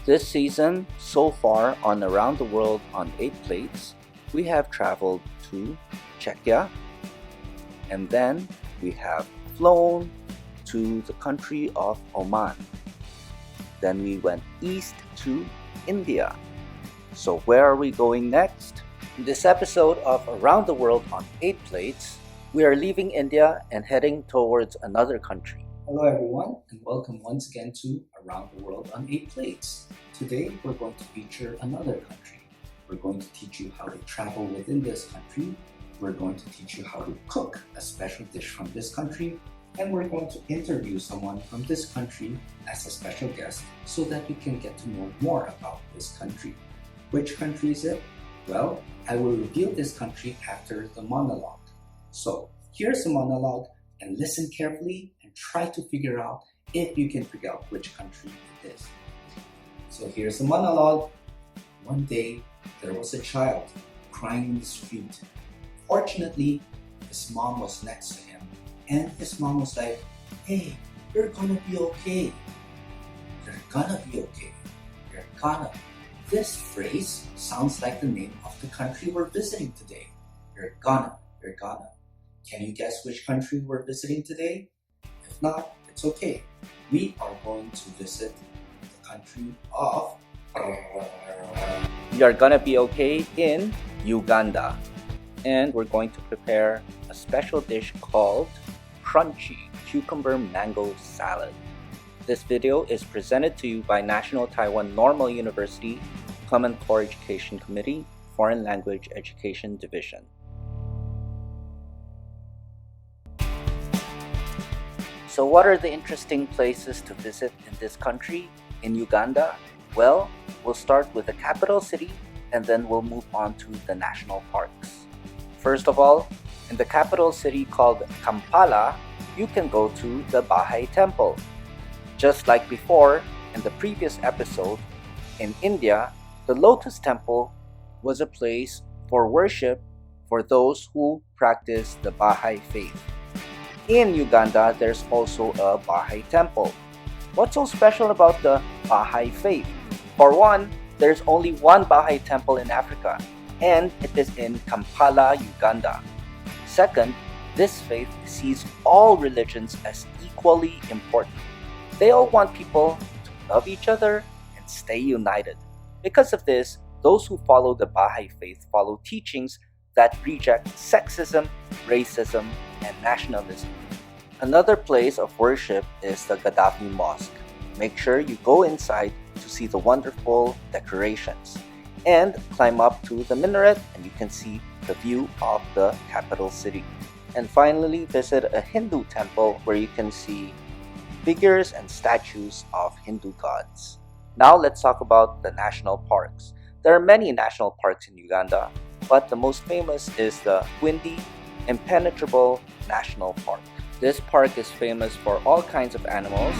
This season, so far on Around the World on 8 Plates, we have traveled to Czechia, and then we have flown to the country of Oman. Then we went east to India. So where are we going next? In this episode of Around the World on 8 Plates, we are leaving India and heading towards another country. Hello everyone, and welcome once again to Around the World on 8 Plates. Today we're going to feature another country. We're going to teach you how to travel within this country. We're going to teach you how to cook a special dish from this country. And we're going to interview someone from this country as a special guest so that you can get to know more about this country. Which country is it? Well, I will reveal this country after the monologue. So here's the monologue, and listen carefully and try to figure out if you can figure out which country it is. So here's the monologue. One day, there was a child crying in the street. Fortunately, his mom was next to him, and his mom was like, "Hey, you're gonna be okay. You're gonna be okay. You're gonna." This phrase sounds like the name of the country we're visiting today. You're gonna. Can you guess which country we're visiting today? If not, it's okay. We are going to visit the country of You're gonna be okay in Uganda. And we're going to prepare a special dish called crunchy cucumber mango salad. This video is presented to you by National Taiwan Normal University Common Core Education Committee, Foreign Language Education Division. So what are the interesting places to visit in this country, in Uganda? Well, we'll start with the capital city and then we'll move on to the national parks. First of all, in the capital city called Kampala, you can go to the Bahai temple. Just like before, in the previous episode, in India, the Lotus Temple was a place for worship for those who practice the Bahai faith. In Uganda, there's also a Bahai temple. What's so special about the Bahai faith? For one, there's only one Bahai temple in Africa, and it is in Kampala, Uganda. Second, this faith sees all religions as equally important. They all want people to love each other and stay united. Because of this, those who follow the Bahai faith follow teachings that reject sexism, racism, and nationalism. Another place of worship is the Gaddafi Mosque. Make sure you go inside to see the wonderful decorations and climb up to the minaret and you can see the view of the capital city. And finally, visit a Hindu temple where you can see figures and statues of Hindu gods. Now let's talk about the national parks. There are many national parks in Uganda, but the most famous is the Windy Impenetrable National Park. This park is famous for all kinds of animals.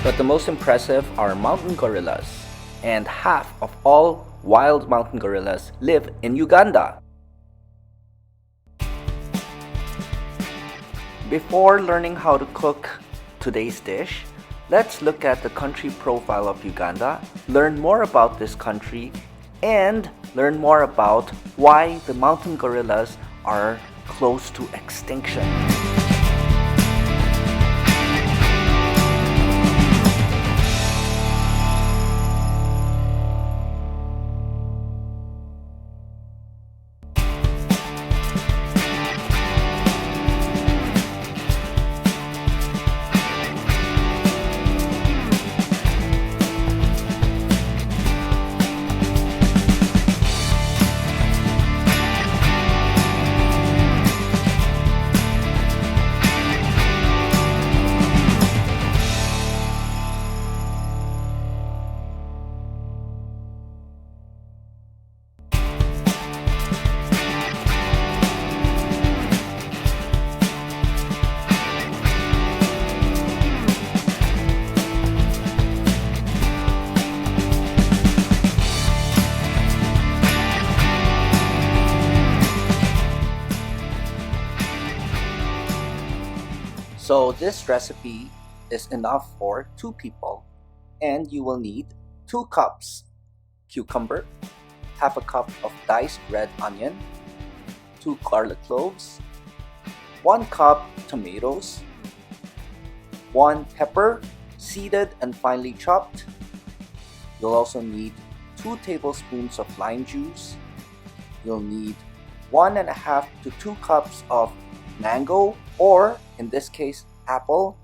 But the most impressive are mountain gorillas, and half of all wild mountain gorillas live in Uganda. Before learning how to cook today's dish, let's look at the country profile of Uganda, learn more about this country, and learn more about why the mountain gorillas are close to extinction. So this recipe is enough for 2 people, and you will need 2 cups cucumber, half a cup of diced red onion, 2 garlic cloves, 1 cup tomatoes, 1 pepper, seeded and finely chopped. You'll also need 2 tablespoons of lime juice. You'll need 1.5 to 2 cups of mango, or in this case, apple,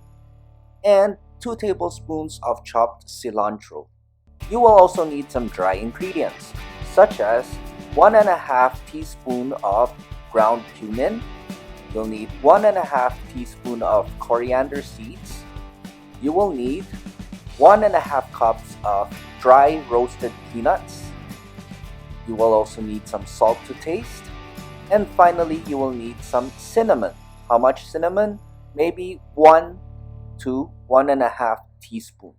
and 2 tablespoons of chopped cilantro. You will also need some dry ingredients, such as 1.5 teaspoon of ground cumin. You'll need 1.5 teaspoon of coriander seeds. You will need 1.5 cups of dry roasted peanuts. You will also need some salt to taste. And finally, you will need some cinnamon. How much cinnamon? Maybe 1 to 1.5 teaspoon.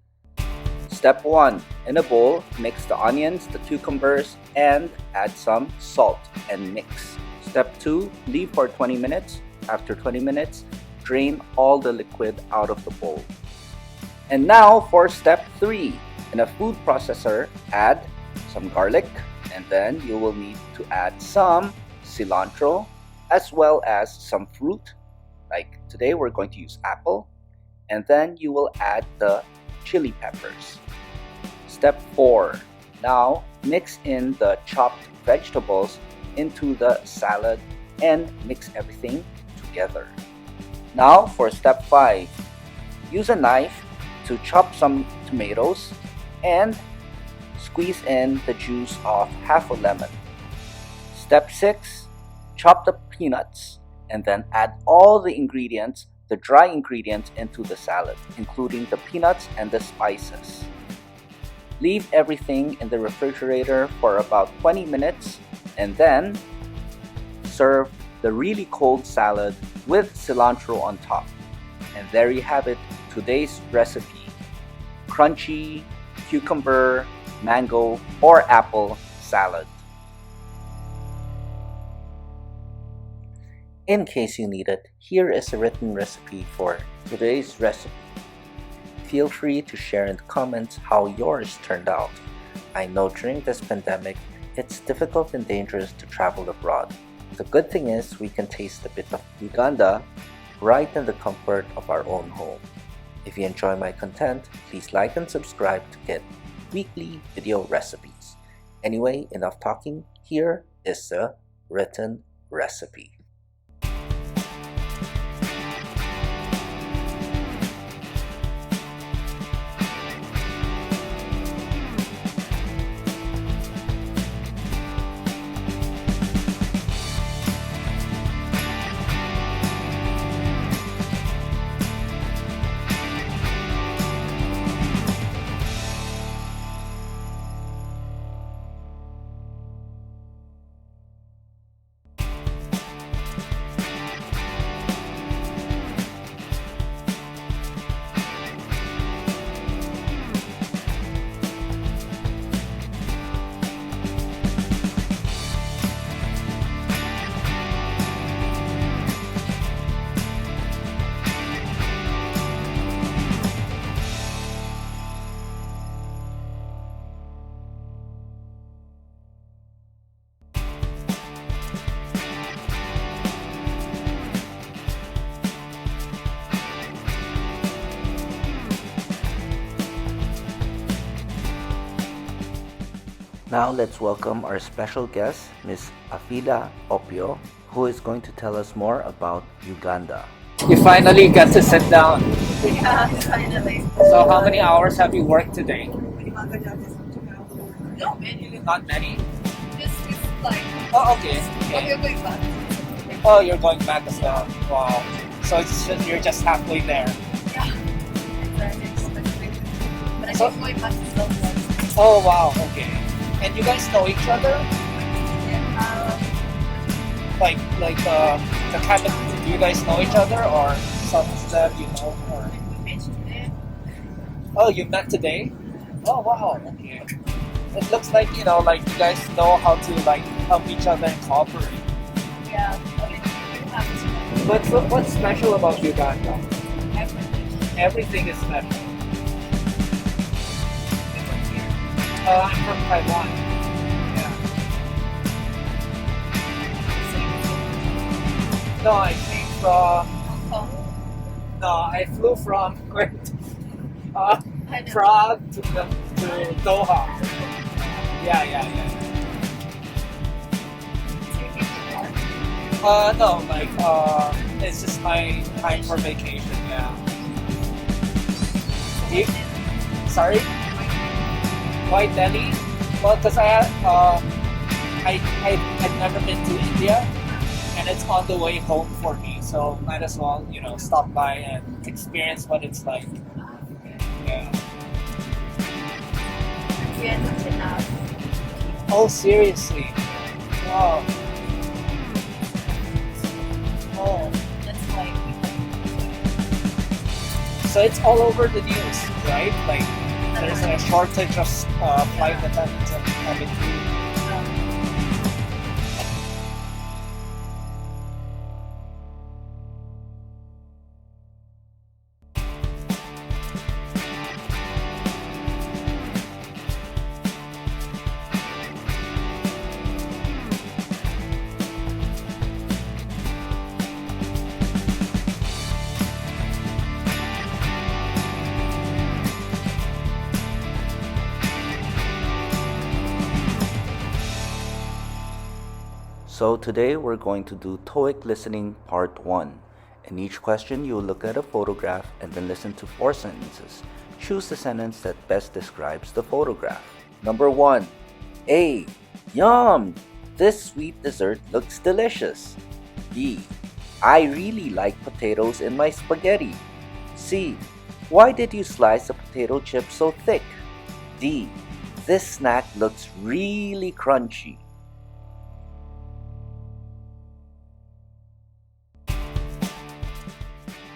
Step 1. In a bowl, mix the onions, the cucumbers, and add some salt and mix. Step 2. Leave for 20 minutes. After 20 minutes, drain all the liquid out of the bowl. And now for step 3. In a food processor, add some garlic, and then you will need to add some cilantro as well as some fruit. Like today we're going to use apple, and then you will add the chili peppers. Step 4. Now mix in the chopped vegetables into the salad and mix everything together. Now for step 5. Use a knife to chop some tomatoes and squeeze in the juice of half a lemon. Step 6. Chop the peanuts and then add all the ingredients, the dry ingredients, into the salad, including the peanuts and the spices. Leave everything in the refrigerator for about 20 minutes and then serve the really cold salad with cilantro on top. And there you have it, today's recipe: crunchy cucumber, mango, or apple salad. In case you need it, here is a written recipe for today's recipe. Feel free to share in the comments how yours turned out. I know during this pandemic, it's difficult and dangerous to travel abroad. The good thing is we can taste a bit of Uganda right in the comfort of our own home. If you enjoy my content, please like and subscribe to get weekly video recipes. Anyway, enough talking. Here is the written recipe. Now let's welcome our special guest, Miss Afila Opio, who is going to tell us more about Uganda. You finally got to sit down. Yeah, finally. So how many hours have you worked today? No, many. Not many. It's like. Oh, okay. But we're going back. Oh, you're going back as well. Wow. So it's just, you're just halfway there. Yeah. Exactly. But I So- think going back is so fun. Oh, wow. Okay. And you guys know each other? Yeah. The cabin, do you guys know each other, or some of them you know? Or... We met today. Oh, you met today? Oh, wow. Okay. It looks like, you guys know how to, help each other and cooperate. Yeah. I mean, we have to. But what's special about Uganda? everything is special. From here. I'm from Taiwan. Yeah. No, I came from. Hong Kong. No, I flew from uh, I know. Prague to Doha. Yeah. So you came to Prague. No, like it's just my time for vacation. Yeah. You, sorry, White Delhi. Well, because I'd never been to India, and it's on the way home for me, so might as well stop by and experience what it's like. Yeah. You end up enough. Oh, seriously? Wow. Oh, That's like so it's all over the news, right? Like there's a shortage of flight attendants and cabin crew. So today we're going to do TOEIC listening part 1. In each question you'll look at a photograph and then listen to 4 sentences. Choose the sentence that best describes the photograph. Number 1. A. Yum! This sweet dessert looks delicious. B. I really like potatoes in my spaghetti. C. Why did you slice a potato chip so thick? D. This snack looks really crunchy.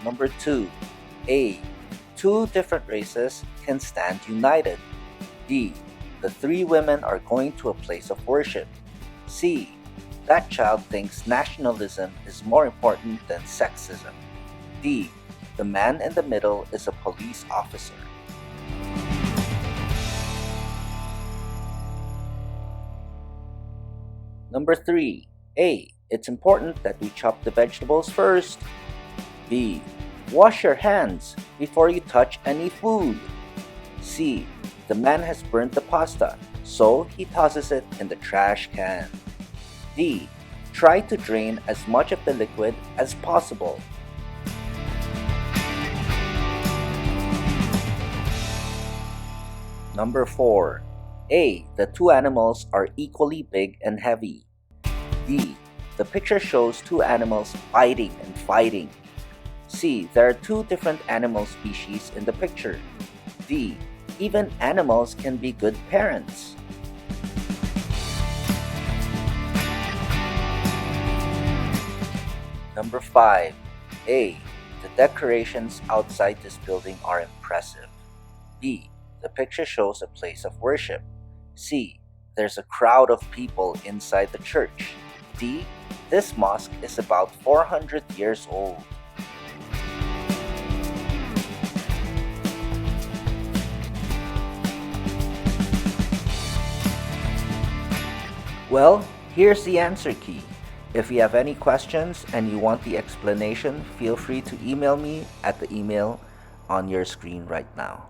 Number 2. A. 2 different races can stand united. B. The 3 women are going to a place of worship. C. That child thinks nationalism is more important than sexism. D. The man in the middle is a police officer. Number 3. A. It's important that we chop the vegetables first. B. Wash your hands before you touch any food. C. The man has burnt the pasta, so he tosses it in the trash can. D. Try to drain as much of the liquid as possible. Number 4. A. The 2 animals are equally big and heavy. B. The picture shows 2 animals fighting and fighting. C. There are 2 different animal species in the picture. D. Even animals can be good parents. Number 5. A. The decorations outside this building are impressive. B. The picture shows a place of worship. C. There's a crowd of people inside the church. D. This mosque is about 400 years old. Well, here's the answer key. If you have any questions and you want the explanation, feel free to email me at the email on your screen right now.